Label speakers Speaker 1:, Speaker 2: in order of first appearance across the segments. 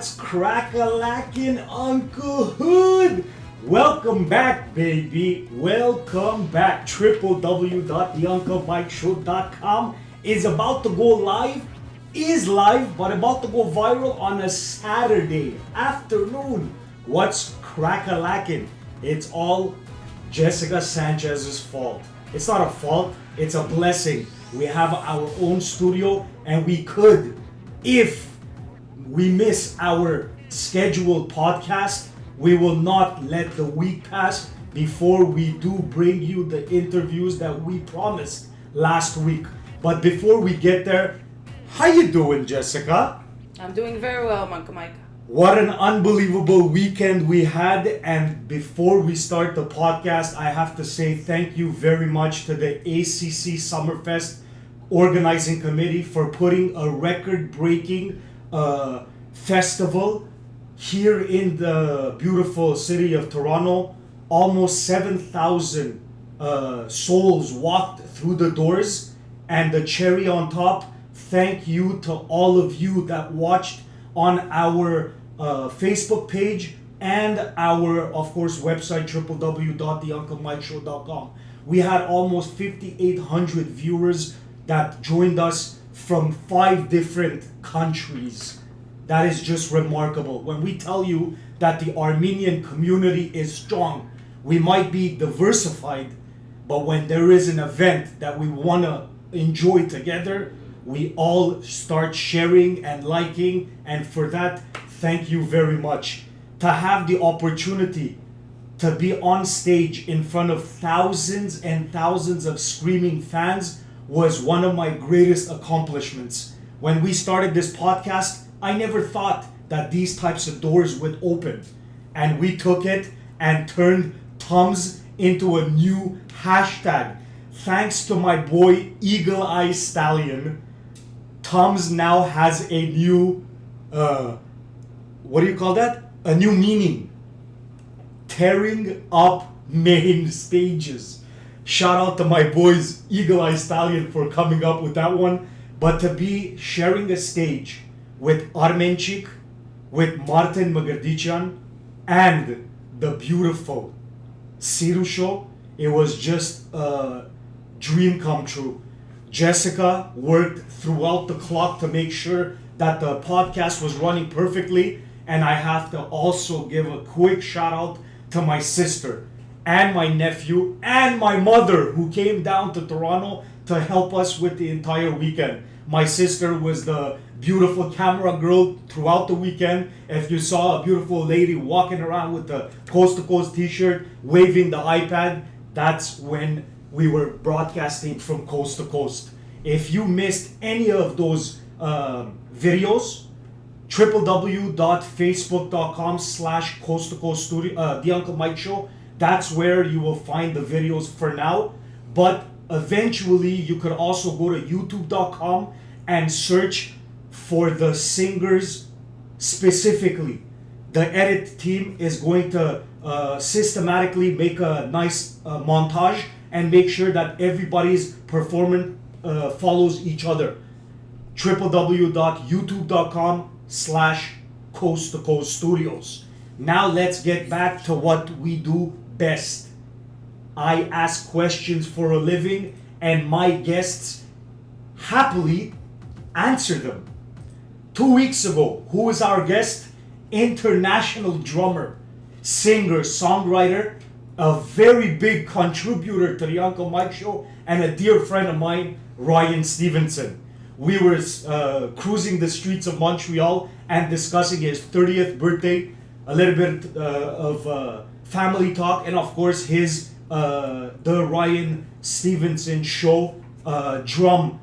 Speaker 1: What's crack-a-lackin', Uncle Hood? Welcome back, baby. Welcome back. www.theunclemikeshow.com is about to go live, but about to go viral on a Saturday afternoon. What's crack-a-lackin'? It's all Jessica Sanchez's fault. It's not a fault, it's a blessing. We have our own studio, and we could, if we miss our scheduled podcast, we will not let the week pass before we do bring you the interviews that we promised last week. But before we get there, how you doing, Jessica?
Speaker 2: I'm doing very well, Uncle Mike.
Speaker 1: What an unbelievable weekend we had. And before we start the podcast, I have to say thank you very much to the ACC Summerfest organizing committee for putting a record-breaking festival here in the beautiful city of Toronto. Almost 7,000 souls walked through the doors, and the cherry on top, thank you to all of you that watched on our Facebook page and our, of course, website, www.theunclemikeshow.com. We had almost 5,800 viewers that joined us from 5 different countries. That is just remarkable. When we tell you that the Armenian community is strong, we might be diversified, but when there is an event that we want to enjoy together, we all start sharing and liking, and for that, thank you very much. To have the opportunity to be on stage in front of thousands and thousands of screaming fans was one of my greatest accomplishments. When we started this podcast, I never thought that these types of doors would open. And we took it and turned Tums into a new hashtag. Thanks to my boy Eagle Eye Stallion, Tums now has a new, what do you call that? A new meaning. Tearing up main stages. Shout out to my boys Eagle Eye Stallion for coming up with that one. But to be sharing a stage with Armenchik, with Martin Magardician, and the beautiful Sirusho, it was just a dream come true. Jessica worked throughout the clock to make sure that the podcast was running perfectly, and I have to also give a quick shout out to my sister and my nephew and my mother who came down to Toronto to help us with the entire weekend. My sister was the beautiful camera girl throughout the weekend. If you saw a beautiful lady walking around with the Coast to Coast t-shirt, waving the iPad, that's when we were broadcasting from coast to coast. If you missed any of those videos, www.facebook.com/coast to coast studio, The Uncle Mike Show, that's where you will find the videos for now. But eventually, you could also go to youtube.com and search for the singers specifically. The edit team is going to systematically make a nice montage and make sure that everybody's performance follows each other. www.youtube.com/Coast to Coast Studios. Now let's get back to what we do best. I ask questions for a living, and my guests happily answer them. 2 weeks ago, who was our guest? International drummer, singer, songwriter, a very big contributor to the Uncle Mike Show, and a dear friend of mine, Ryan Stevenson. We were cruising the streets of Montreal and discussing his 30th birthday, a little bit of family talk, and of course his the Ryan Stevenson Show drum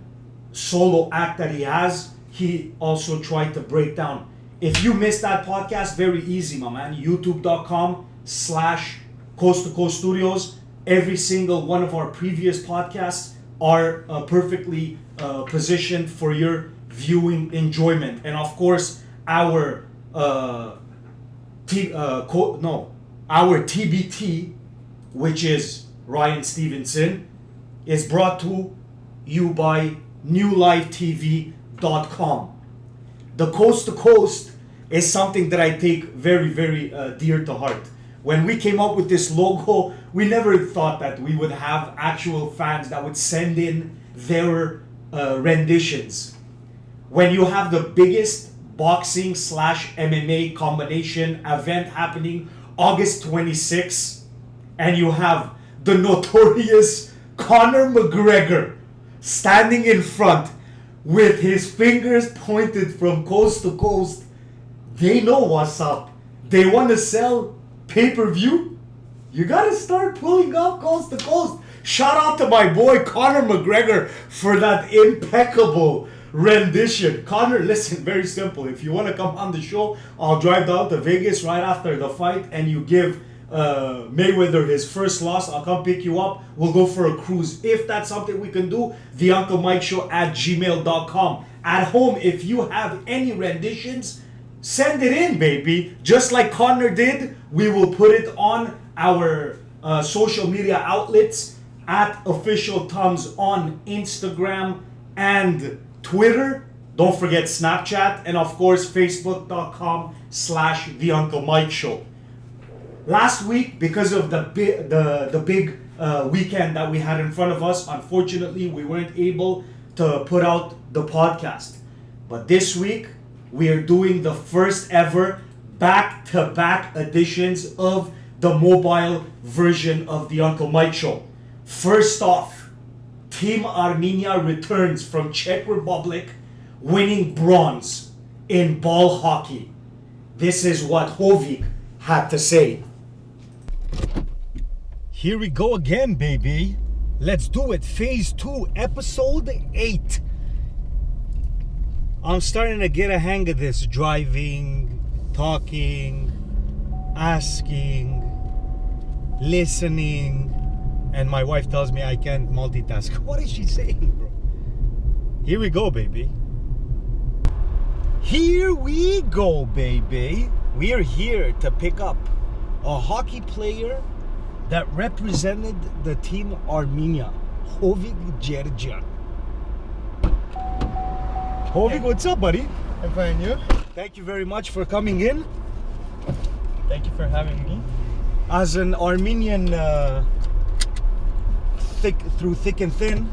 Speaker 1: solo act that he has. He also tried to break down. If you missed that podcast, very easy, my man. youtube.com/Coast to Coast Studios. Every single one of our previous podcasts are perfectly positioned for your viewing enjoyment. And of course, our TBT, which is Ryan Stevenson, is brought to you by newlifetv.com. The Coast to Coast is something that I take very, very dear to heart. When we came up with this logo, we never thought that we would have actual fans that would send in their renditions. When you have the biggest boxing / MMA combination event happening August 26th, and you have the notorious Conor McGregor standing in front with his fingers pointed from coast to coast, they know what's up. They want to sell pay-per-view. You gotta start pulling up coast to coast. Shout out to my boy Conor McGregor for that impeccable rendition. Conor, listen, very simple. If you want to come on the show, I'll drive down to Vegas right after the fight and you give Mayweather his first loss. I'll come pick you up. We'll go for a cruise. If that's something we can do, theunclemikeshow@gmail.com. At home, if you have any renditions, send it in, baby. Just like Conor did, we will put it on our social media outlets at Official Tums on Instagram and Twitter. Don't forget Snapchat, and of course Facebook.com/The Uncle Mike Show. Last week, because of the big weekend that we had in front of us, unfortunately, we weren't able to put out the podcast. But this week, we are doing the first ever back-to-back editions of the mobile version of the Uncle Mike Show. First off, Team Armenia returns from Czech Republic, winning bronze in ball hockey. This is what Hovik had to say. Here we go again, baby. Let's do it. Phase 2, episode 8. I'm starting to get a hang of this. Driving, talking, asking, listening. And my wife tells me I can't multitask. What is she saying, bro? Here we go, baby. Here we go, baby. We are here to pick up a hockey player that represented the team Armenia, Hovik Gerjan. Hovik, what's up, buddy?
Speaker 3: I'm fine, you?
Speaker 1: Thank you very much for coming in.
Speaker 3: Thank you for having me.
Speaker 1: As an Armenian, through thick and thin,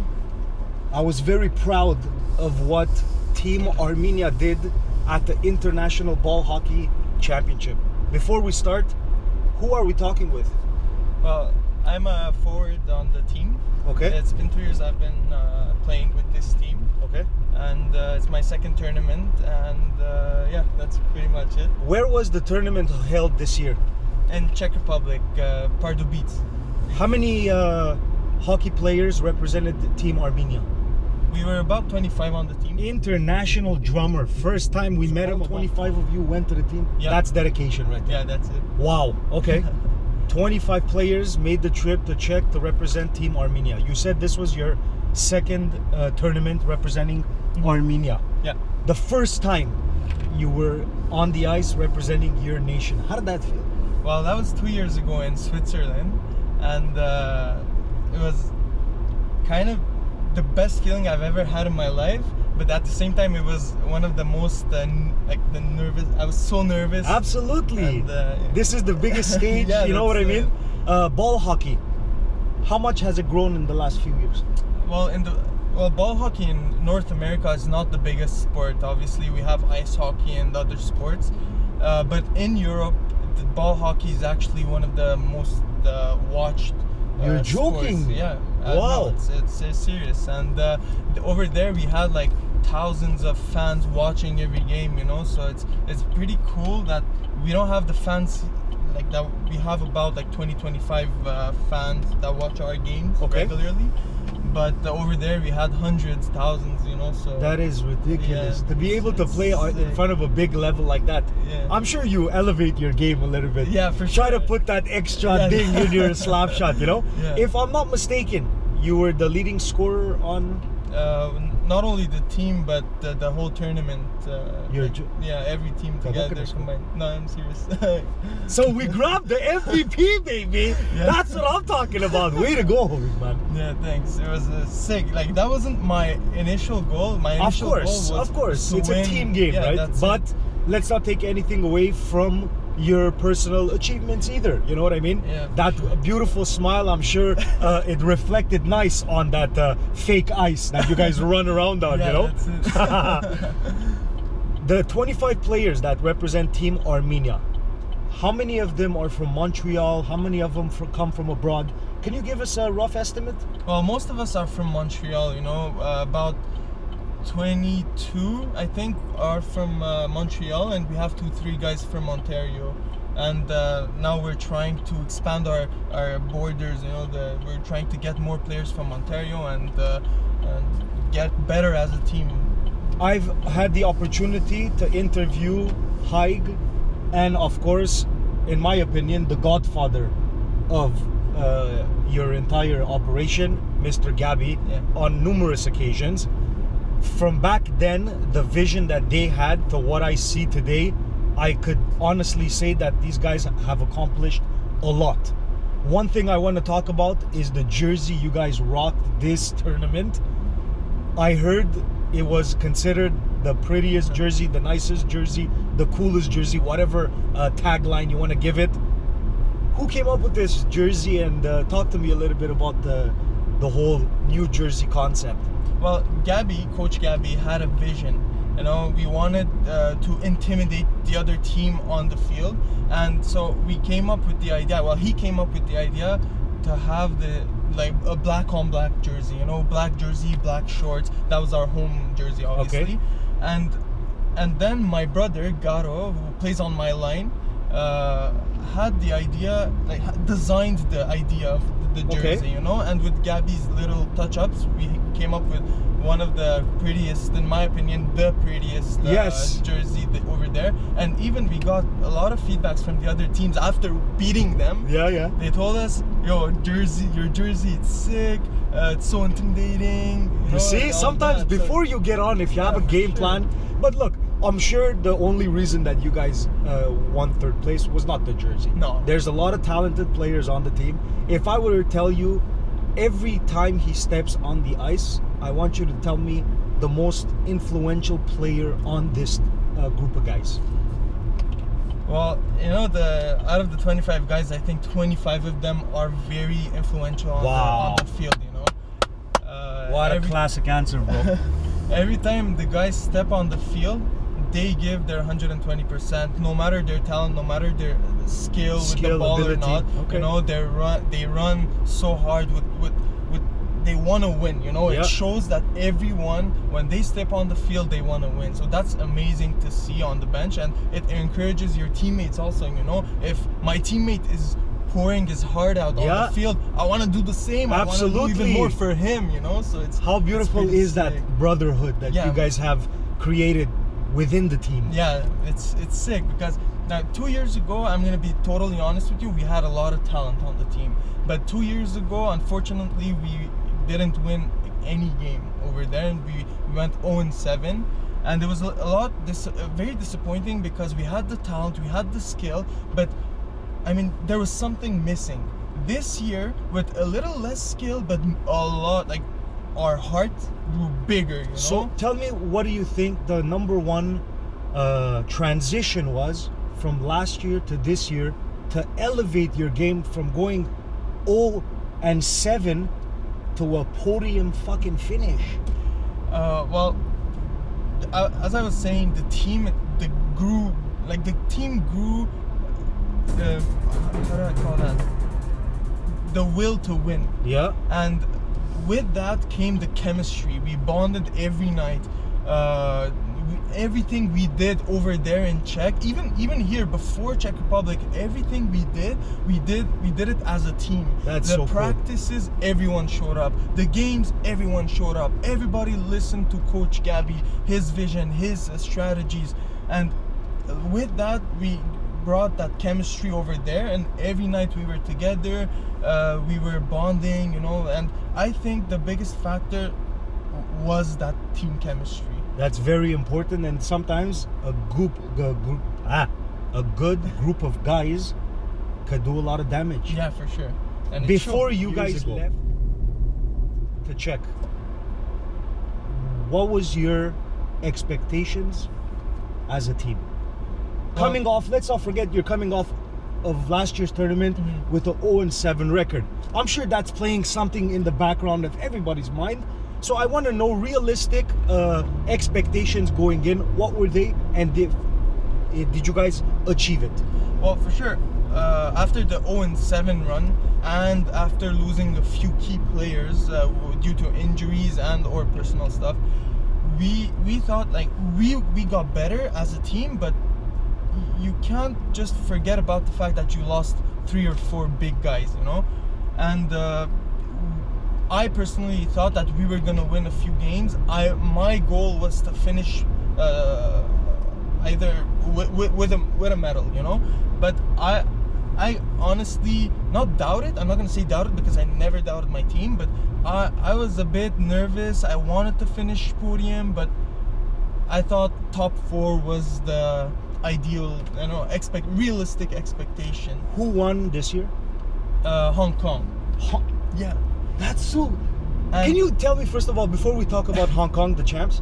Speaker 1: I was very proud of what Team Armenia did at the International Ball Hockey Championship. Before we start, who are we talking with?
Speaker 3: Well, I'm a forward on the team.
Speaker 1: Okay.
Speaker 3: It's been 2 years I've been playing with this team.
Speaker 1: Okay.
Speaker 3: And it's my second tournament, and yeah, that's pretty much it.
Speaker 1: Where was the tournament held this year?
Speaker 3: In Czech Republic, Pardubice.
Speaker 1: How many hockey players represented Team Armenia?
Speaker 3: We were about 25 on the team.
Speaker 1: International drummer. First time we met him, 25 of you went to the team.
Speaker 3: Yeah.
Speaker 1: That's dedication right there.
Speaker 3: Yeah, that's it.
Speaker 1: Wow. Okay. 25 players made the trip to Czech to represent Team Armenia. You said this was your second tournament representing Armenia.
Speaker 3: Yeah.
Speaker 1: The first time you were on the ice representing your nation. How did that feel?
Speaker 3: Well, that was 2 years ago in Switzerland, and it was kind of the best feeling I've ever had in my life. But at the same time, it was one of the most nervous. I was so nervous.
Speaker 1: Absolutely.
Speaker 3: And,
Speaker 1: this is the biggest stage.
Speaker 3: Yeah,
Speaker 1: you know what I
Speaker 3: that's,
Speaker 1: mean? Ball hockey. How much has it grown in the last few years?
Speaker 3: Well, ball hockey in North America is not the biggest sport. Obviously, we have ice hockey and other sports. But in Europe, the ball hockey is actually one of the most watched.
Speaker 1: You're joking?
Speaker 3: Sports. Yeah.
Speaker 1: Wow.
Speaker 3: No, it's serious. And over there, we had like thousands of fans watching every game. You know, so it's pretty cool that we don't have the fans like that. We have about like 20-25 fans that watch our games regularly. But over there we had hundreds, thousands, you know, so...
Speaker 1: That is ridiculous.
Speaker 3: Yeah,
Speaker 1: to be able to play in front of a big level like that.
Speaker 3: Yeah.
Speaker 1: I'm sure you elevate your game a little bit.
Speaker 3: Yeah, for sure.
Speaker 1: Try to put that extra thing in your slap shot, you know?
Speaker 3: Yeah.
Speaker 1: If I'm not mistaken, you were the leading scorer on...
Speaker 3: not only the team, but the whole tournament. Every team together combined. No, I'm serious.
Speaker 1: So we grabbed the MVP, baby.
Speaker 3: Yeah.
Speaker 1: That's what I'm talking about. Way to go, man.
Speaker 3: Yeah, thanks. It was sick. Like, that wasn't my initial goal. My initial goal was
Speaker 1: of course.
Speaker 3: to
Speaker 1: It's
Speaker 3: win.
Speaker 1: a team game, right? But let's not take anything away from your personal achievements either. You know what I mean?
Speaker 3: Yeah,
Speaker 1: That
Speaker 3: sure.
Speaker 1: beautiful smile, I'm sure it reflected nice on that fake ice that you guys run around on,
Speaker 3: Yeah,
Speaker 1: you know?
Speaker 3: that's it.
Speaker 1: The 25 players that represent Team Armenia, how many of them are from Montreal? How many of them come from abroad? Can you give us a rough estimate?
Speaker 3: Well, most of us are from Montreal, you know, about 22, I think, are from Montreal, and we have 2-3 guys from Ontario. And now we're trying to expand our borders, you know, we're trying to get more players from Ontario and get better as a team.
Speaker 1: I've had the opportunity to interview Haig, and of course, in my opinion, the godfather of your entire operation, Mr. Gabby,
Speaker 3: Yeah.
Speaker 1: on numerous occasions. From back then, the vision that they had to what I see today, I could honestly say that these guys have accomplished a lot. One thing I want to talk about is the jersey you guys rocked this tournament. I heard it was considered the prettiest jersey, the nicest jersey, the coolest jersey, whatever tagline you want to give it. Who came up with this jersey, and talk to me a little bit about the whole New Jersey concept?
Speaker 3: Well, Coach Gabby had a vision. You know, we wanted to intimidate the other team on the field, and so we came up with the idea. Well, he came up with the idea to have a black on black jersey. You know, black jersey, black shorts. That was our home jersey, obviously.
Speaker 1: Okay.
Speaker 3: And then my brother Garo, who plays on my line, had the idea, designed the idea of the jersey,
Speaker 1: Okay.
Speaker 3: you know, and with Gabby's little touch-ups, we came up with one of the prettiest, in my opinion, the prettiest
Speaker 1: Yes.
Speaker 3: jersey over there. And even we got a lot of feedbacks from the other teams after beating them.
Speaker 1: Yeah.
Speaker 3: They told us, your jersey, it's sick, it's so intimidating.
Speaker 1: You
Speaker 3: know,
Speaker 1: see,
Speaker 3: and all
Speaker 1: sometimes
Speaker 3: that. So-
Speaker 1: before you get on, if you have
Speaker 3: Yeah,
Speaker 1: a game
Speaker 3: for sure.
Speaker 1: plan, but look, I'm sure the only reason that you guys won third place was not the jersey.
Speaker 3: No.
Speaker 1: There's a lot of talented players on the team. If I were to tell you, every time he steps on the ice, I want you to tell me the most influential player on this group of guys.
Speaker 3: Well, you know, out of the 25 guys, I think 25 of them are very influential on the field, you know.
Speaker 1: What a
Speaker 3: every-
Speaker 1: classic answer, bro.
Speaker 3: Every time the guys step on the field, they give their 120%, no matter their talent, no matter their skill with the ball
Speaker 1: ability.
Speaker 3: or not.
Speaker 1: Okay.
Speaker 3: You know, they run so hard with they want to win, you know.
Speaker 1: Yeah.
Speaker 3: It shows that everyone, when they step on the field, they want to win. So that's amazing to see on the bench, and it encourages your teammates also, you know. If my teammate is pouring his heart out on
Speaker 1: Yeah.
Speaker 3: the field, I want to do the same. I want to do
Speaker 1: Absolutely.
Speaker 3: even more for him, you know. So it's
Speaker 1: How beautiful
Speaker 3: pretty
Speaker 1: is
Speaker 3: sick.
Speaker 1: that brotherhood that
Speaker 3: Yeah.
Speaker 1: you guys have created within the team?
Speaker 3: Yeah, it's sick because now 2 years ago, I'm gonna be totally honest with you, we had a lot of talent on the team. But 2 years ago, unfortunately, we didn't win any game over there, and we went 0-7. And it was very disappointing because we had the talent, we had the skill, but I mean, there was something missing. This year, with a little less skill, but a lot, like, our heart grew bigger, you know?
Speaker 1: So tell me, what do you think the number one transition was from last year to this year to elevate your game from going 0-7 to a podium fucking finish?
Speaker 3: Well, as I was saying, the team grew. How do I call that? The will to win.
Speaker 1: Yeah.
Speaker 3: And with that came the chemistry. We bonded every night. Everything we did over there in Czech, even here before Czech Republic, everything we did it as a team.
Speaker 1: That's
Speaker 3: the
Speaker 1: so cool.
Speaker 3: practices, everyone showed up. The games, everyone showed up. Everybody listened to Coach Gabby, his vision, his strategies, and with that we brought that chemistry over there, and every night we were together, we were bonding, you know. And I think the biggest factor was that team chemistry.
Speaker 1: That's very important, and sometimes a good group of guys could do a lot of damage.
Speaker 3: Yeah, for sure. And it
Speaker 1: Before
Speaker 3: showed
Speaker 1: you
Speaker 3: years
Speaker 1: guys
Speaker 3: ago.
Speaker 1: left to Czech, what was your expectations as a team? coming off. Let's not forget, you're coming off of last year's tournament with an 0-7 record. I'm sure that's playing something in the background of everybody's mind. So I want to know realistic expectations going in. What were they, and did you guys achieve it?
Speaker 3: Well, for sure. After the 0-7 run, and after losing a few key players due to injuries and or personal stuff, we thought like we got better as a team, but you can't just forget about the fact that you lost 3 or 4 big guys, you know. And I personally thought that we were gonna win a few games. My goal was to finish either with a medal, you know. But I honestly not doubted. I'm not gonna say doubted because I never doubted my team, but I was a bit nervous. I wanted to finish podium, but I thought top 4 was the ideal, you know, realistic expectation.
Speaker 1: Who won this year?
Speaker 3: Hong Kong. Yeah.
Speaker 1: That's so.
Speaker 3: And
Speaker 1: Can you tell me first of all, before we talk about Hong Kong, the champs,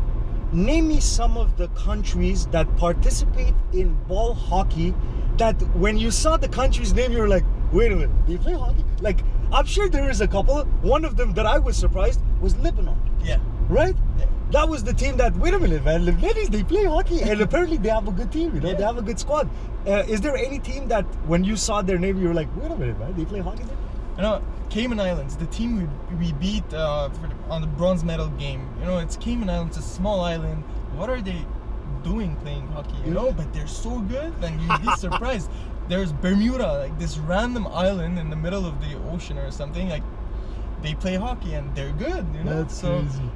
Speaker 1: name me some of the countries that participate in ball hockey that when you saw the country's name, you were like, wait a minute, they play hockey? Like, I'm sure there is a couple. One of them that I was surprised was Lebanon.
Speaker 3: Yeah.
Speaker 1: Right?
Speaker 3: Yeah.
Speaker 1: That was the team that, wait a minute, man, Lebanese, they play hockey, and apparently they have a good team, you know,
Speaker 3: Yeah.
Speaker 1: they have a good squad. Is there any team that when you saw their name, you were like, wait a minute, man, they play hockey there?
Speaker 3: You know, Cayman Islands, the team we beat on the bronze medal game. You know, it's Cayman Islands, a small island. What are they doing playing hockey? You know, but they're so good, and you'd be surprised. There's Bermuda, like this random island in the middle of the ocean or something. Like they play hockey and they're good. You know,
Speaker 1: That's crazy.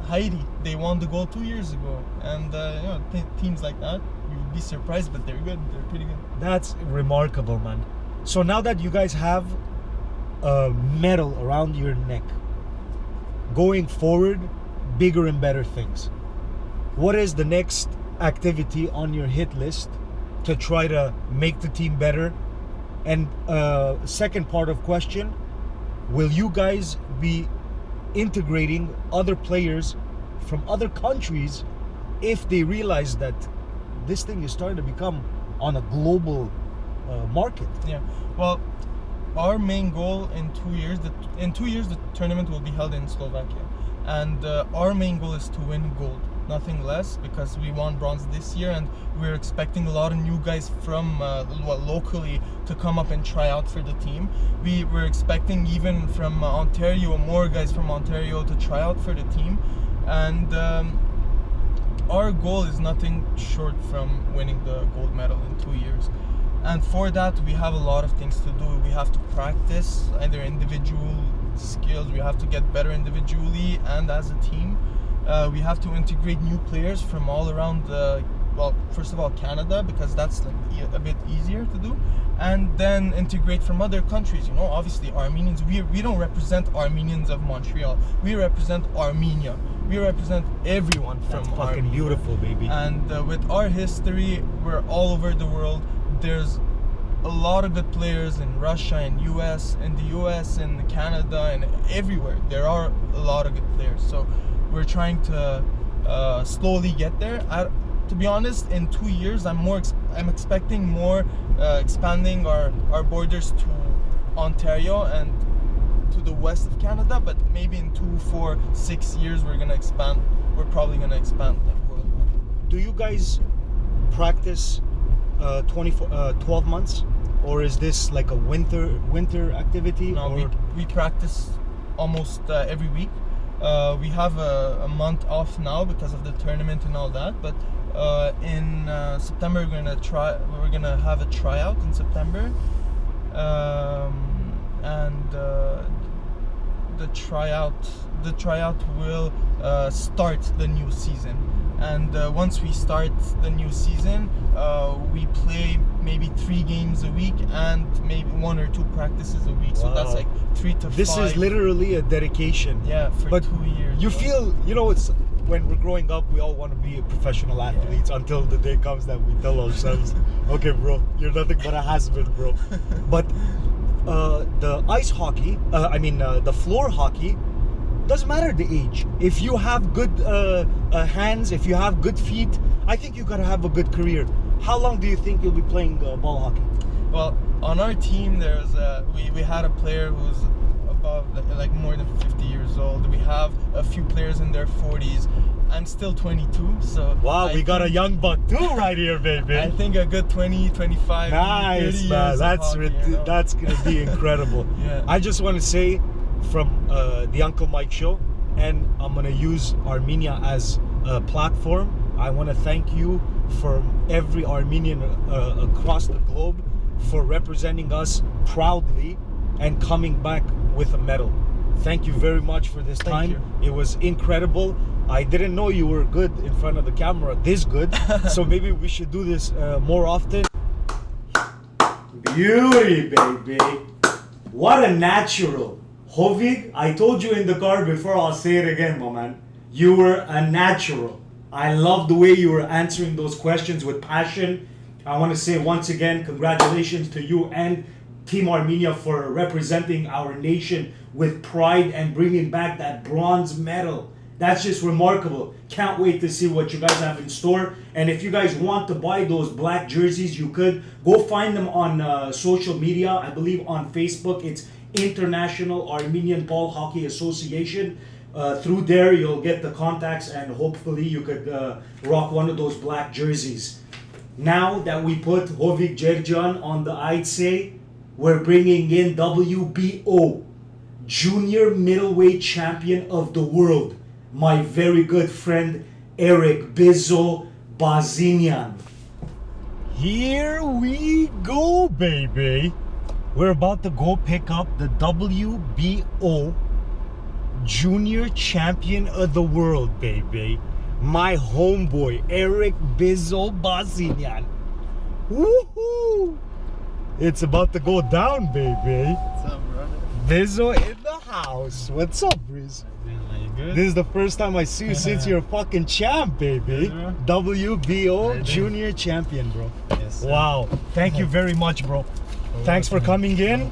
Speaker 3: Haiti, they won the gold 2 years ago, and you know, teams like that, you'd be surprised, but they're good. They're pretty good.
Speaker 1: That's remarkable, man. So now that you guys have a medal around your neck, going forward, bigger and better things. What is the next activity on your hit list to try to make the team better? And second part of question, will you guys be integrating other players from other countries if they realize that this thing is starting to become on a global market?
Speaker 3: Yeah. Well, our main goal in 2 years, the tournament will be held in Slovakia, and our main goal is to win gold, nothing less, because we won bronze this year, and we're expecting a lot of new guys from locally to come up and try out for the team. We're expecting even from Ontario, more guys from Ontario to try out for the team, and our goal is nothing short from winning the gold medal in 2 years. And for that, we have a lot of things to do. We have to practice either individual skills, we have to get better individually and as a team. We have to integrate new players from all around well, first of all, Canada, because that's like a bit easier to do, and then integrate from other countries. You know, obviously Armenians, we don't represent Armenians of Montreal. We represent Armenia. We represent everyone from
Speaker 1: That's fucking
Speaker 3: Armenia.
Speaker 1: beautiful, baby.
Speaker 3: And with our history, we're all over the world. There's a lot of good players in Russia and in the US and Canada and everywhere. There are a lot of good players. So we're trying to slowly get there. To be honest, in 2 years, I'm expecting more expanding our borders to Ontario and to the west of Canada. But maybe in 2, 4, 6 years, we're probably gonna expand like worldwide.
Speaker 1: Do you guys practice 12 months, or is this like a winter activity?
Speaker 3: No,
Speaker 1: or?
Speaker 3: we practice almost every week. We have a month off now because of the tournament and all that, but in September we're gonna have a tryout in September, and the tryout will start the new season. And once we start the new season, we play maybe 3 games a week and maybe 1 or 2 practices a week. So that's
Speaker 1: Wow.
Speaker 3: like 3 to 5.
Speaker 1: This is literally a dedication.
Speaker 3: Yeah, for
Speaker 1: But
Speaker 3: 2 years.
Speaker 1: You
Speaker 3: bro.
Speaker 1: feel, you know, it's when we're growing up, we all want to be professional athletes until the day comes that we tell ourselves, okay, bro, you're nothing but a has-been, bro. But the ice hockey, the floor hockey, doesn't matter the age. If you have good hands, if you have good feet, I think you gotta have a good career. How long do you think you'll be playing ball hockey?
Speaker 3: Well, on our team, there's we had a player who's above like more than 50 years old. We have a few players in their 40s. I'm still 22, so
Speaker 1: Wow, we got a young buck too right here, baby.
Speaker 3: I think a good 20, 25,
Speaker 1: Nice,
Speaker 3: 30 years
Speaker 1: man.
Speaker 3: of
Speaker 1: That's
Speaker 3: hockey, you know?
Speaker 1: that's gonna be incredible.
Speaker 3: Yeah.
Speaker 1: I just want to say, from the Uncle Mike Show, and I'm gonna use Armenia as a platform. I want to thank you for every Armenian across the globe for representing us proudly and coming back with a medal. Thank you very much for this time.
Speaker 3: you.
Speaker 1: It was incredible. I didn't know you were good in front of the camera, this good. So maybe we should do this more often. Beauty, baby. What a natural. Hovig, I told you in the car before, I'll say it again, my man. You were a natural. I love the way you were answering those questions with passion. I want to say once again, congratulations to you and Team Armenia for representing our nation with pride and bringing back that bronze medal. That's just remarkable. Can't wait to see what you guys have in store. And if you guys want to buy those black jerseys, you could go find them on social media. I believe on Facebook, it's International Armenian Ball Hockey Association. Through there, you'll get the contacts, and hopefully you could rock one of those black jerseys. Now that we put Hovig Gerjan on the I'd say, we're bringing in WBO, Junior Middleweight Champion of the World, my very good friend Eric Bizo Bazinian. Here we go, baby. We're about to go pick up the WBO Junior Champion of the World, baby. My homeboy, Eric Bizo Bazinian. Woohoo! It's about to go down, baby.
Speaker 3: What's up, brother?
Speaker 1: Bizo in the house. What's up, Briz?
Speaker 3: You good?
Speaker 1: This is the first time I see you since you're a fucking champ, baby.
Speaker 3: Yeah.
Speaker 1: WBO Junior Champion, bro.
Speaker 3: Yes, sir.
Speaker 1: Wow. Thank you very much, bro. Thanks for coming in.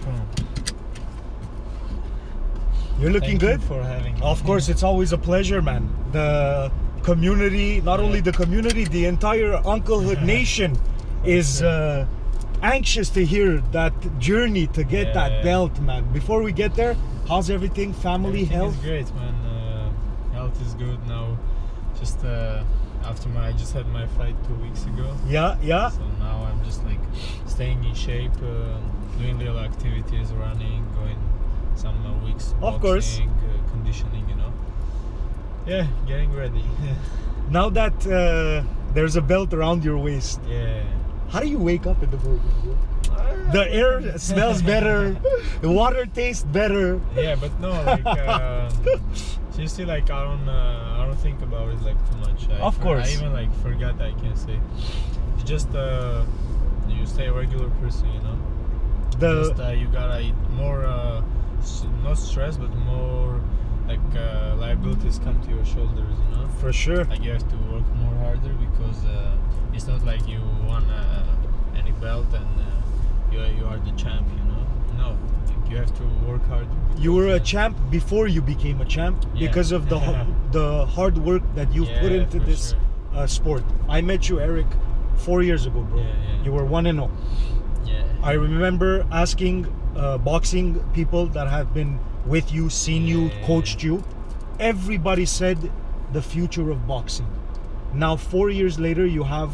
Speaker 1: You're looking good?
Speaker 3: Thank you for having me.
Speaker 1: Of course, it's always a pleasure, man. The community, not only the community, the entire Unclehood Nation is anxious to hear that journey to get that belt, man. Before we get there, how's everything? Family,
Speaker 3: Everything
Speaker 1: health?
Speaker 3: is great, man. Health is good now. Just after I just had my fight 2 weeks ago.
Speaker 1: Yeah, yeah.
Speaker 3: So now I'm just like staying in shape, doing little activities, running, going some weeks boxing,
Speaker 1: Of course.
Speaker 3: Conditioning, you know. Yeah, getting ready.
Speaker 1: Now that there's a belt around your waist,
Speaker 3: Yeah.
Speaker 1: how do you wake up in the morning, bro? The air smells better, the water tastes better.
Speaker 3: Yeah, but no, like seriously, like I don't think about it like too much.
Speaker 1: Of course.
Speaker 3: I even like forgot I can say. It's just you stay a regular person, you know. Just you gotta eat more, not stress, but more like liabilities come to your shoulders, you know.
Speaker 1: For sure.
Speaker 3: Like you have to work more harder because it's not like you won any belt and you are the champ, you know. No, like you have to work hard.
Speaker 1: You were a champ before you became a champ because of the hard work that you've put into
Speaker 3: for
Speaker 1: this sport. I met you, Eric, 4 years ago, bro. You were 1-0.
Speaker 3: Yeah.
Speaker 1: I remember asking boxing people that have been with you, seen you, coached you. Everybody said the future of boxing. Now 4 years later, you have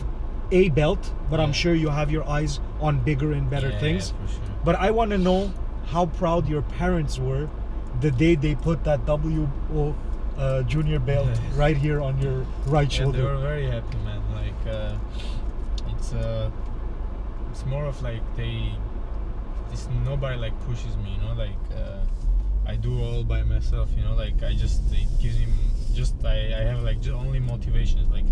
Speaker 1: a belt, but I'm sure you have your eyes on bigger and better things.
Speaker 3: For sure.
Speaker 1: But I want to know how proud your parents were the day they put that WO junior belt right here on your right shoulder.
Speaker 3: They were very happy, man. Like it's more of like nobody like pushes me, you know. Like I do all by myself, you know. Like it gives him I have like just only motivations. Like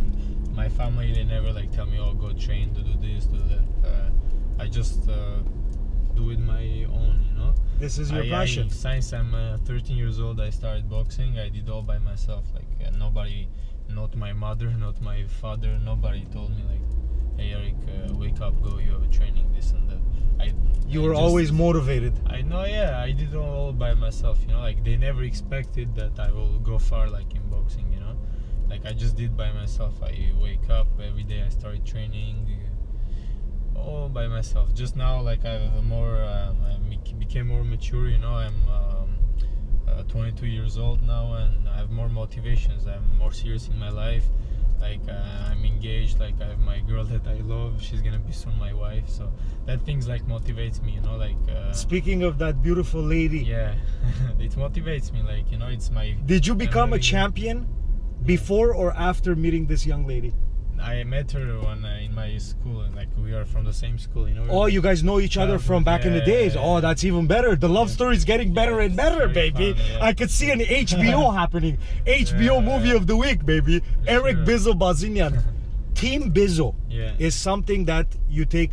Speaker 3: my family, they never like tell me, oh, go train to do this, do that. I just do it my own, you know.
Speaker 1: This is your passion.
Speaker 3: Since I'm 13 years old, I started boxing. I did all by myself. Like nobody, not my mother, not my father, nobody told me like, hey Eric, wake up, go, you have a training, this and that.
Speaker 1: You were always motivated.
Speaker 3: I know, yeah. I did all by myself, you know. Like they never expected that I will go far, like in boxing, you know. Like I just did by myself. I wake up every day. I started training. all by myself. Just now, like I have a more, became more mature. You know, I'm 22 years old now, and I have more motivations. I'm more serious in my life. Like I'm engaged. Like I have my girl that I love. She's gonna be soon my wife. So that things like motivates me. You know, like.
Speaker 1: Speaking of that beautiful lady.
Speaker 3: Yeah, it motivates me. Like, you know, it's my.
Speaker 1: Did you become a champion before or after meeting this young lady?
Speaker 3: I met her when in my school, and like we are from the same school, you know.
Speaker 1: Oh, you guys know each other from back in the days.
Speaker 3: Yeah.
Speaker 1: Oh, that's even better. The love story is getting better and better, baby.
Speaker 3: Fun, yeah.
Speaker 1: I could see an HBO happening. HBO movie of the week, baby. Eric Bizzo Bazinian. Team Bizzo is something that you take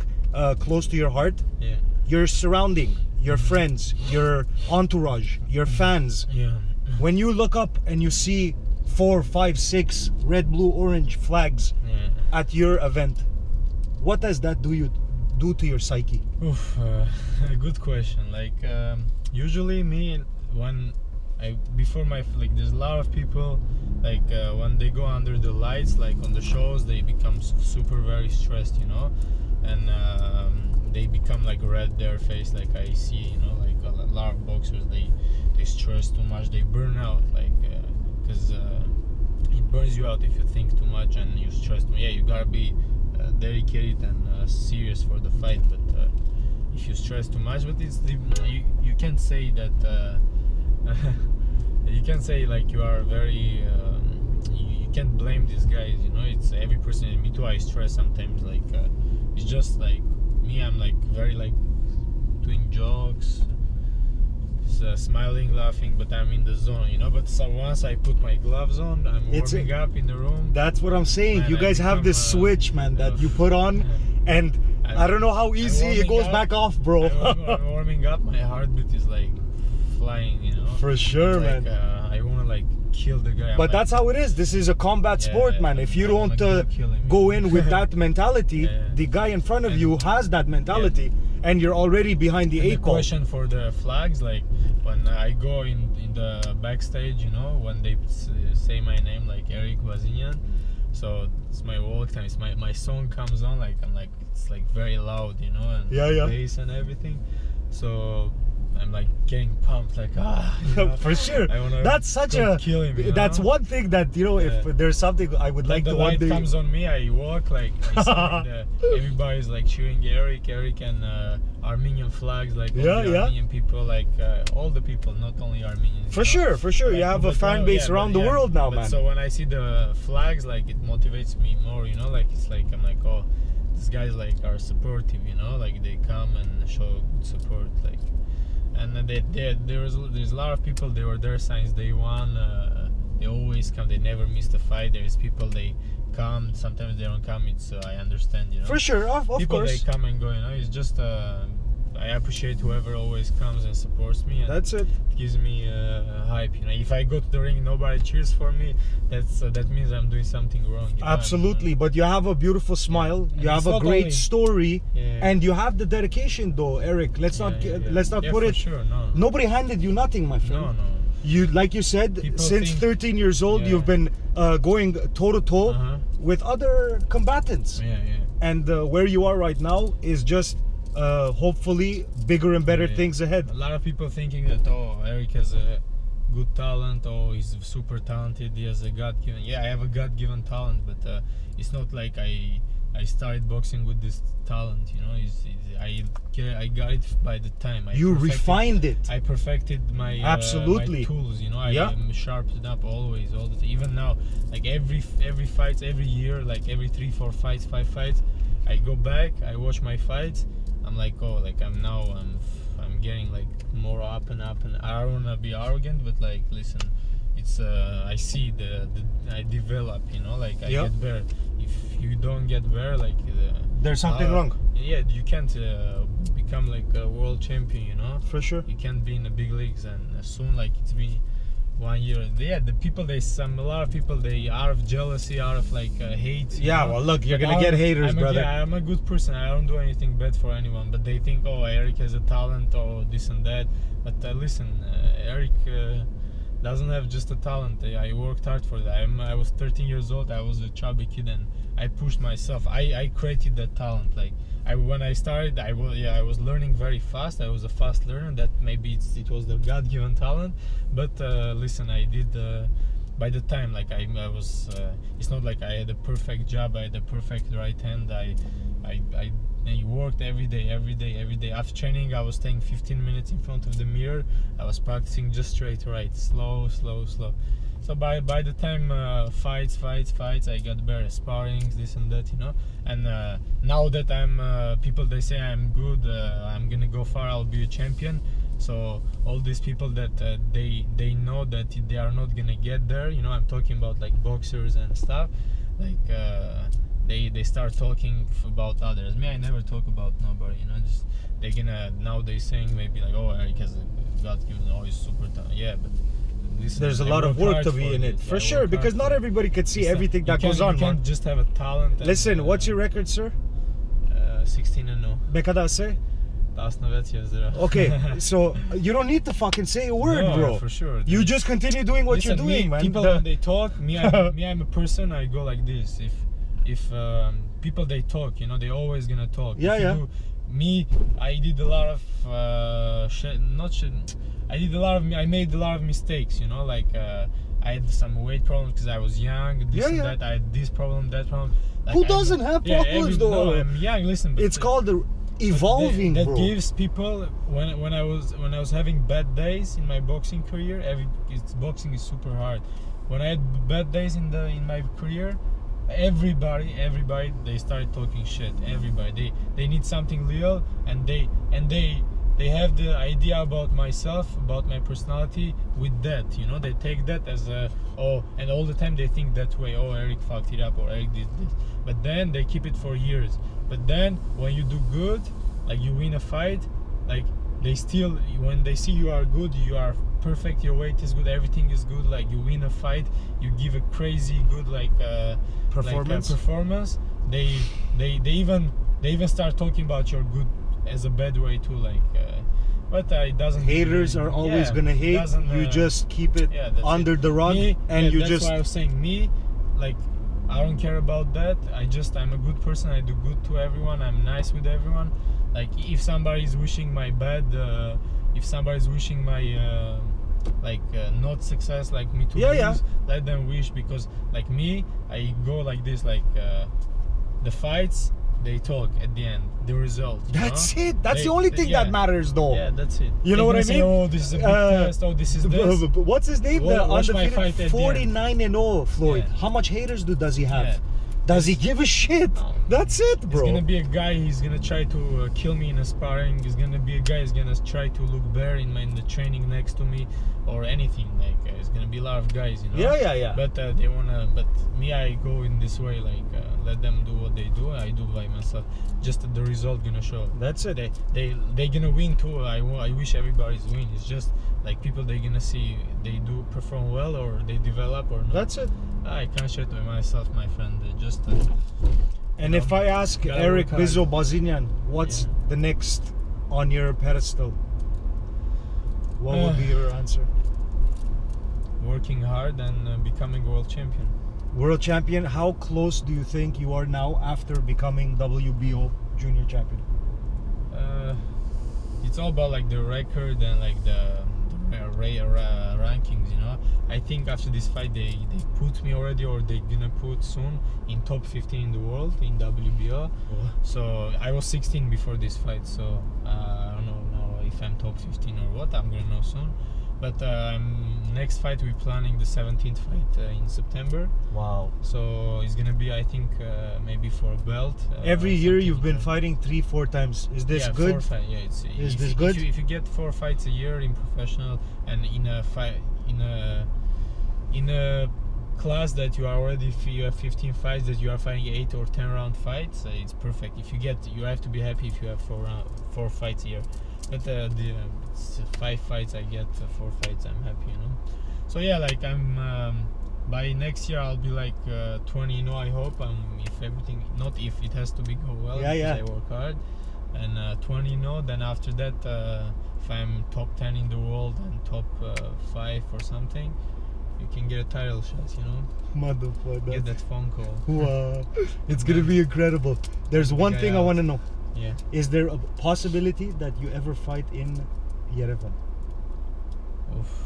Speaker 1: close to your heart.
Speaker 3: Yeah.
Speaker 1: Your surrounding, your friends, your entourage, your fans.
Speaker 3: Yeah.
Speaker 1: When you look up and you see 4, 5, 6 red, blue, orange flags at your event, what does that do to your psyche?
Speaker 3: Oof, good question. Like usually me, when before my, like, there's a lot of people, like when they go under the lights, like on the shows, they become super very stressed, you know, and they become like red their face. Like I see, you know, like a lot of boxers, they stress too much, they burn out, like because it burns you out if you think too much and you stress too much. Yeah, you gotta be dedicated and serious for the fight, but if you stress too much, but it's you can't say that you can say like you are very you can't blame these guys, you know. It's every person. Me too, I stress sometimes. Like it's just like me, I'm like very like doing jokes, smiling, laughing, but I'm in the zone, you know. But so once I put my gloves on, I'm warming up in the room.
Speaker 1: That's what I'm saying.
Speaker 3: Man,
Speaker 1: you guys have this switch, man, that you put on, and I don't know how easy it goes back off, bro.
Speaker 3: I'm warming up. My heartbeat is like flying, you know.
Speaker 1: For sure,
Speaker 3: like,
Speaker 1: man.
Speaker 3: I want to like kill the guy.
Speaker 1: But that's how it is. This is a combat sport, man. If you don't go in with that mentality, the guy in front of you has that mentality, and you're already behind the eight ball.
Speaker 3: Question for the flags, like when I go in the backstage, you know, when they say my name, like Eric Bazinian, so it's my walk time. It's my song comes on, like I'm like, it's like very loud, you know, and bass and everything. So I'm like getting pumped, like you know,
Speaker 1: for sure. That's such a
Speaker 3: kill him, you know?
Speaker 1: That's one thing that, you know, if there's something I would like to one day.
Speaker 3: The light comes on me, I walk like I see everybody's like cheering Eric and Armenian flags, like all the Armenian people, like all the people, not only Armenians.
Speaker 1: For sure. Like, you have a fan base around the world now, man.
Speaker 3: So when I see the flags, like it motivates me more, you know. Like it's like I'm like, oh, these guys like are supportive, you know. Like they come and show good support, like. And there's a lot of people. They were there since day one. They always come. They never missed a fight. There's people, they come. Sometimes they don't come. It's I understand, you know.
Speaker 1: For sure, of
Speaker 3: people,
Speaker 1: course.
Speaker 3: They come and go. You know, it's just I appreciate whoever always comes and supports me. And
Speaker 1: that's it.
Speaker 3: Gives me hype. You know, if I go to the ring, nobody cheers for me. That means I'm doing something wrong. You know?
Speaker 1: Absolutely, but you have a beautiful smile. You have a great story, and you have the dedication, though, Eric. Let's not put it.
Speaker 3: Sure, no.
Speaker 1: Nobody handed you nothing, my friend.
Speaker 3: No.
Speaker 1: You, like you said, since 13 years old, you've been going toe to toe with other combatants. And where you are right now is just hopefully bigger and better things ahead.
Speaker 3: A lot of people thinking that, oh, Eric has a good talent, oh, he's super talented, he has a God-given. Yeah, I have a God-given talent, but it's not like I started boxing with this talent, you know. I got it by the time.
Speaker 1: You refined it.
Speaker 3: I perfected my my tools, you know. I sharpened up always, all the time. Even now, like every fight, every year, like every 3, 4 fights, 5 fights, I go back, I watch my fights. I'm like, oh, like I'm getting like more up and up, and I don't wanna be arrogant, but like, listen, it's I see I develop, you know, like I get better. If you don't get better, like
Speaker 1: there's something wrong.
Speaker 3: Yeah, you can't become like a world champion, you know.
Speaker 1: For sure.
Speaker 3: You can't be in the big leagues, and soon, like it's been 1 year. Yeah, the people, a lot of people, they out of jealousy, out of like hate.
Speaker 1: Yeah, well, look, you're gonna get haters, brother.
Speaker 3: I'm a good person. I don't do anything bad for anyone, but they think, oh, Eric has a talent, or this and that. But listen, Eric
Speaker 4: doesn't have just a talent. I worked hard for that. I was 13 years old. I was a chubby kid, and I pushed myself. I created that talent. Like when I started, I was learning very fast. I was a fast learner. That maybe it was the God-given talent. But listen, I did. By the time, like I was, it's not like I had a perfect job. I had a perfect right hand. I worked every day. After training, I was staying 15 minutes in front of the mirror. I was practicing just straight right, slow. So by the time fights, I got better sparrings, this and that, you know. And now that I'm, people they say I'm good, I'm gonna go far, I'll be a champion. So all these people that they know that they are not gonna get there, you know. I'm talking about like boxers and stuff, like they start talking about others. Me, I never talk about nobody, you know. Just they're gonna, now they saying maybe like, oh, Eric has a God-given, oh, he's super talented. Yeah, but listen,
Speaker 1: There's a lot of work to be in it, for sure, because not everybody can see everything that goes on,
Speaker 4: You can't
Speaker 1: man.
Speaker 4: just have a talent.
Speaker 1: Listen, what's your record, sir?
Speaker 4: 16-0.
Speaker 1: Me kada se?
Speaker 4: Tasna već je zero.
Speaker 1: Okay, so you don't need to fucking say a word,
Speaker 4: No,
Speaker 1: bro.
Speaker 4: for sure.
Speaker 1: You just continue doing what
Speaker 4: Listen,
Speaker 1: you're doing, man.
Speaker 4: People when they talk, I'm a person. I go like this. If people they talk, you know, they always gonna talk.
Speaker 1: Yeah,
Speaker 4: If you
Speaker 1: yeah.
Speaker 4: do, me, I did a lot of I made a lot of mistakes, you know, like I had some weight problems because I was young, this
Speaker 1: Yeah,
Speaker 4: and
Speaker 1: yeah.
Speaker 4: that. I had this problem, that problem. Like,
Speaker 1: Who doesn't have problems, though?
Speaker 4: No, I'm young. Listen, but
Speaker 1: It's called evolving,
Speaker 4: that
Speaker 1: bro.
Speaker 4: gives people when I was having bad days in my boxing career. Boxing is super hard. When I had bad days in my career, everybody they started talking shit. Everybody they need something real, and they have the idea about myself, about my personality with that, you know. They take that as and all the time they think that way. Oh, Eric fucked it up, or Eric did this. But then they keep it for years. But then when you do good, like you win a fight, like they still, when they see you are good, you are perfect, your weight is good, everything is good, like you win a fight, you give a crazy good performance, they even start talking about your good as a bad way too, like but it doesn't.
Speaker 1: Haters are always gonna hate. You just keep it under the rug, and you
Speaker 4: that's
Speaker 1: just.
Speaker 4: Why I was saying me, like I don't care about that. I'm a good person. I do good to everyone. I'm nice with everyone. Like if somebody's wishing my bad, if somebody's wishing my not success, like me to lose, let them wish, because like me, I go like this, like the fights, they talk at the end, the result.
Speaker 1: That's it. That's the only thing that matters, though.
Speaker 4: Yeah, that's it.
Speaker 1: You know what I mean?
Speaker 4: Oh, this is a big test. Oh, this is this.
Speaker 1: What's his name? The
Speaker 4: Watch my fight
Speaker 1: undefeated
Speaker 4: at the
Speaker 1: 49-0 Floyd.
Speaker 4: Yeah.
Speaker 1: How much haters does he have?
Speaker 4: Yeah.
Speaker 1: Does he give a shit?
Speaker 4: No.
Speaker 1: That's it, bro.
Speaker 4: He's gonna be a guy. He's gonna try to kill me in a sparring. He's gonna be a guy. He's gonna try to look better in the training next to me, or anything. Like it's gonna be a lot of guys, you know.
Speaker 1: Yeah.
Speaker 4: But they wanna. But me, I go in this way. Like let them do what they do. I do by myself. Just the result gonna show.
Speaker 1: That's it.
Speaker 4: They gonna win too. I wish everybody's win. It's just like people, they gonna see they do perform well, or they develop or not.
Speaker 1: That's it.
Speaker 4: I can't share it with myself, my friend. Just.
Speaker 1: And if I ask Eric Bizzo Bazinian, what's the next on your pedestal? What would be your answer?
Speaker 4: Working hard and becoming world champion.
Speaker 1: World champion. How close do you think you are now after becoming WBO junior champion?
Speaker 4: It's all about like the record and like the rankings, you know. I think after this fight they put me already, or they gonna put soon in top 15 in the world in WBO. So I was 16 before this fight, so I don't know now if I'm top 15 or what. I'm gonna know soon. But next fight we're planning the 17th fight in September.
Speaker 1: Wow.
Speaker 4: So it's gonna be, I think, maybe for a belt.
Speaker 1: Every year you've been fighting 3-4 times. Is this good?
Speaker 4: 4 fights. Yeah,
Speaker 1: Is this good?
Speaker 4: If you get 4 fights a year in professional, and in a fight in a class that you are already, you have 15 fights, that you are fighting 8 or 10 round fights, it's perfect. If you have to be happy if you have 4 fights a year. But the 5 fights I get, 4 fights, I'm happy, you know. So yeah, like I'm by next year I'll be like 20, I hope. If everything, not if, it has to be go well, because I work hard. And 20, then after that if I'm top 10 in the world and top 5 or something, you can get a title shot, you know.
Speaker 5: Motherfucker.
Speaker 4: Get that phone call.
Speaker 5: Wow. It's gonna be incredible. There's one
Speaker 4: guy
Speaker 5: thing I
Speaker 4: out.
Speaker 5: want to know.
Speaker 4: Yeah.
Speaker 5: Is there a possibility that you ever fight in Yerevan?
Speaker 4: Oof.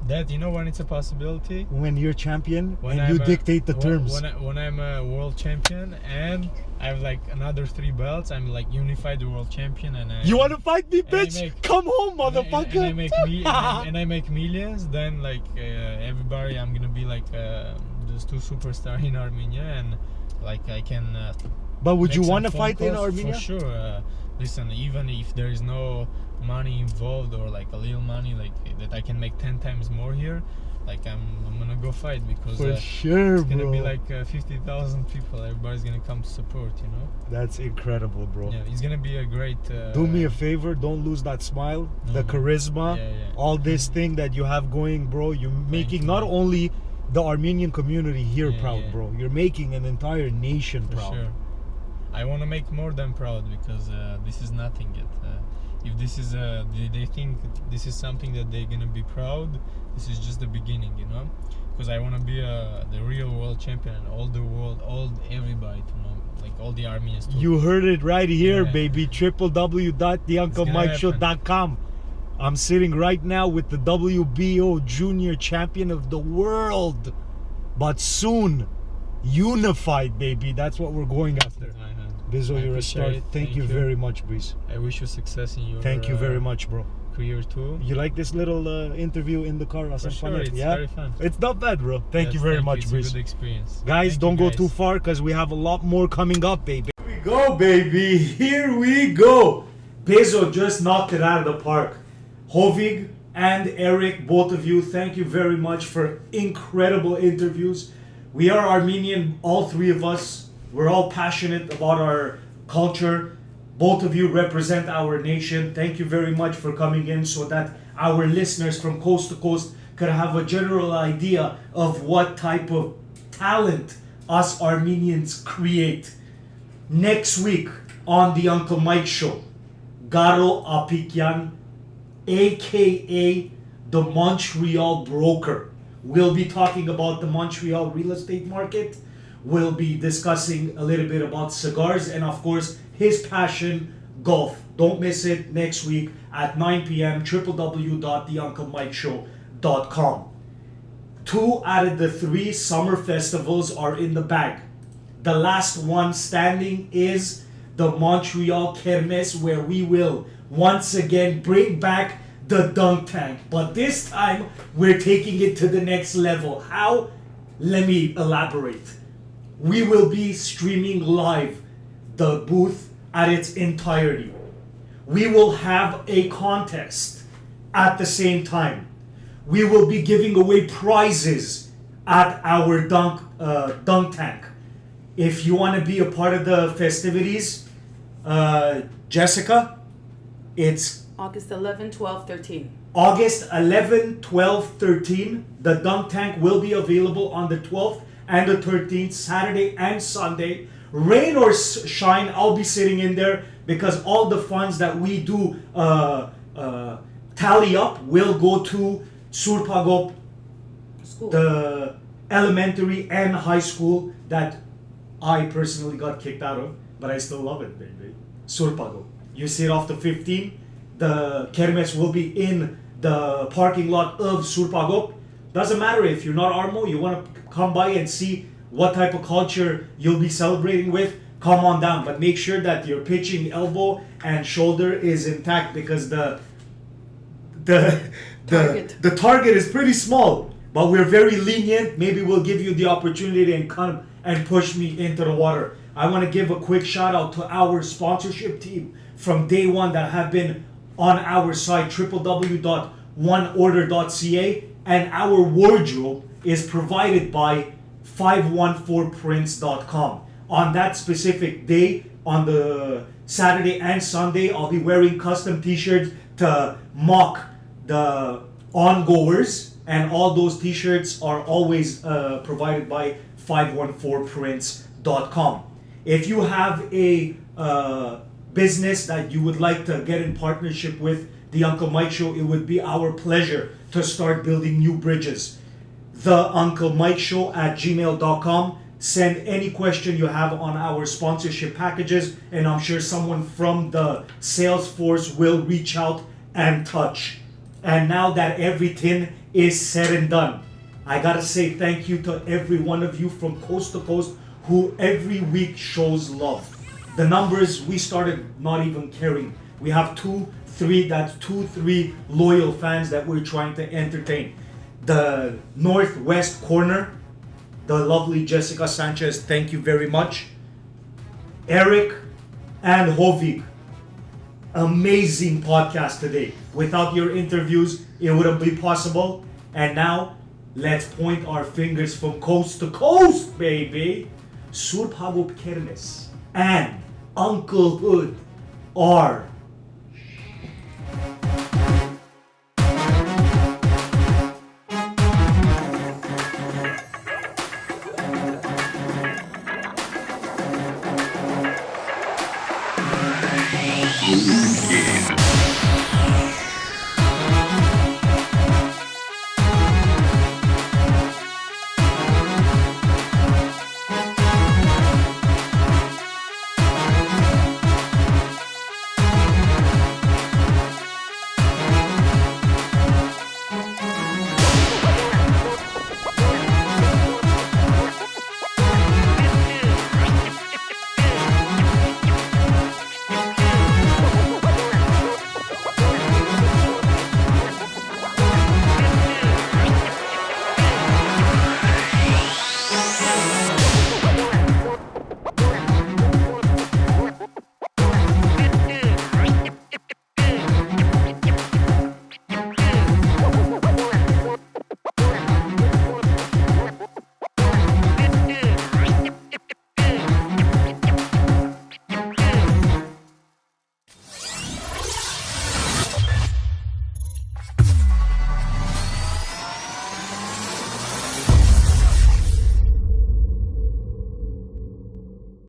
Speaker 4: That, you know, when it's a possibility,
Speaker 5: When you're champion
Speaker 4: when
Speaker 5: and you
Speaker 4: I'm
Speaker 5: dictate the terms.
Speaker 4: when I'm a world champion and I have like another 3 belts, I'm like unified world champion, and
Speaker 5: You want to fight me,
Speaker 4: and I
Speaker 5: bitch?
Speaker 4: make-
Speaker 5: Come home, motherfucker.
Speaker 4: and I make millions, then like everybody, I'm gonna be like just 2 superstar in Armenia, and like I can
Speaker 5: But would
Speaker 4: make
Speaker 5: you
Speaker 4: some
Speaker 5: want to
Speaker 4: phone
Speaker 5: fight in
Speaker 4: calls,
Speaker 5: Armenia?
Speaker 4: for sure. Listen, even if there is no money involved or like a little money, like that I can make 10 times more here, like I'm gonna go fight, because
Speaker 5: For sure,
Speaker 4: it's gonna
Speaker 5: bro.
Speaker 4: be like 50,000 people. Everybody's gonna come to support, you know.
Speaker 5: That's incredible, bro.
Speaker 4: Yeah, it's gonna be a great
Speaker 5: Do me a favor, don't lose that smile, the
Speaker 4: No.
Speaker 5: charisma,
Speaker 4: Yeah, yeah.
Speaker 5: all this thing that you have going, bro. You're making
Speaker 4: you.
Speaker 5: not only the Armenian community here
Speaker 4: Yeah,
Speaker 5: proud,
Speaker 4: yeah.
Speaker 5: bro. You're making an entire nation
Speaker 4: for
Speaker 5: proud.
Speaker 4: sure. I want to make more than proud, because this is nothing yet. If this is they think this is something that they're gonna be proud, this is just the beginning, you know. Because I want to be the real world champion, and all the world, everybody to know, like all the Armenians too.
Speaker 5: You heard it right here,
Speaker 4: Yeah.
Speaker 5: baby. www.theunclemikeshow.com. I'm sitting right now with the WBO junior champion of the world. But soon, unified, baby. That's what we're going after. Bizzo,
Speaker 4: I
Speaker 5: you're a
Speaker 4: appreciate
Speaker 5: star.
Speaker 4: it.
Speaker 5: Thank you very much, Biz.
Speaker 4: I wish you success in your
Speaker 5: Thank you very much, bro.
Speaker 4: career too.
Speaker 5: You like this little interview in the car?
Speaker 4: For sure, it's very fun.
Speaker 5: It's not bad, bro. Thank you
Speaker 4: Yes,
Speaker 5: very
Speaker 4: thank
Speaker 5: much,
Speaker 4: It's
Speaker 5: Biz.
Speaker 4: a good experience.
Speaker 5: Guys,
Speaker 4: Thank
Speaker 5: don't
Speaker 4: you,
Speaker 5: go
Speaker 4: guys.
Speaker 5: too far, because we have a lot more coming up, baby. Here we go, baby. Here we go.
Speaker 1: Bezo just knocked it out of the park. Hovig and Eric, both of you, thank you very much for incredible interviews. We are Armenian, all 3 of us. We're all passionate about our culture. Both of you represent our nation. Thank you very much for coming in, so that our listeners from coast to coast could have a general idea of what type of talent us Armenians create. Next week on the Uncle Mike Show, Garo Apikyan, aka the Montreal Broker, will be talking about the Montreal real estate market. We'll be discussing a little bit about cigars, and of course his passion, golf. Don't miss it next week at 9 p.m. www.theunclemikeshow.com. 2 out of the 3 summer festivals are in the bag. The last one standing is the Montreal Kermesse, where we will once again bring back the dunk tank. But this time we're taking it to the next level. How? Let me elaborate. We will be streaming live the booth at its entirety. We will have a contest at the same time. We will be giving away prizes at our dunk tank. If you want to be a part of the festivities, Jessica, it's
Speaker 2: August 11, 12, 13.
Speaker 1: August 11, 12, 13. The dunk tank will be available on the 12th and the 13th, Saturday and Sunday. Rain or shine, I'll be sitting in there, because all the funds that we do tally up will go to Surpagop,
Speaker 2: School.
Speaker 1: the elementary and high school that I personally got kicked out of, but I still love it, baby. Surpago. You see it off the 15. The Kermes will be in the parking lot of Surpago. Doesn't matter if you're not Armo, you want to come by and see what type of culture you'll be celebrating with, come on down. But make sure that your pitching elbow and shoulder is intact, because the target is pretty small, but we're very lenient. Maybe we'll give you the opportunity and come and push me into the water. I want to give a quick shout out to our sponsorship team from day one that have been on our site, www.oneorder.ca, and our wardrobe is provided by 514prints.com. On that specific day, on the Saturday and Sunday, I'll be wearing custom t-shirts to mock the ongoers, and all those t-shirts are always provided by 514prints.com. If you have a business that you would like to get in partnership with the Uncle Mike Show, it would be our pleasure to start building new bridges. The Uncle Mike Show at gmail.com. Send any question you have on our sponsorship packages, and I'm sure someone from the sales force will reach out and touch. And now that everything is said and done, I gotta say thank you to every one of you from coast to coast who every week shows love. The numbers, we started not even caring. We have 3 loyal fans that we're trying to entertain. The northwest corner, the lovely Jessica Sanchez, thank you very much. Eric and Hovig, amazing podcast today. Without your interviews, it wouldn't be possible. And now, let's point our fingers from coast to coast, baby. Surp Hagop Kermes and Uncle Hood are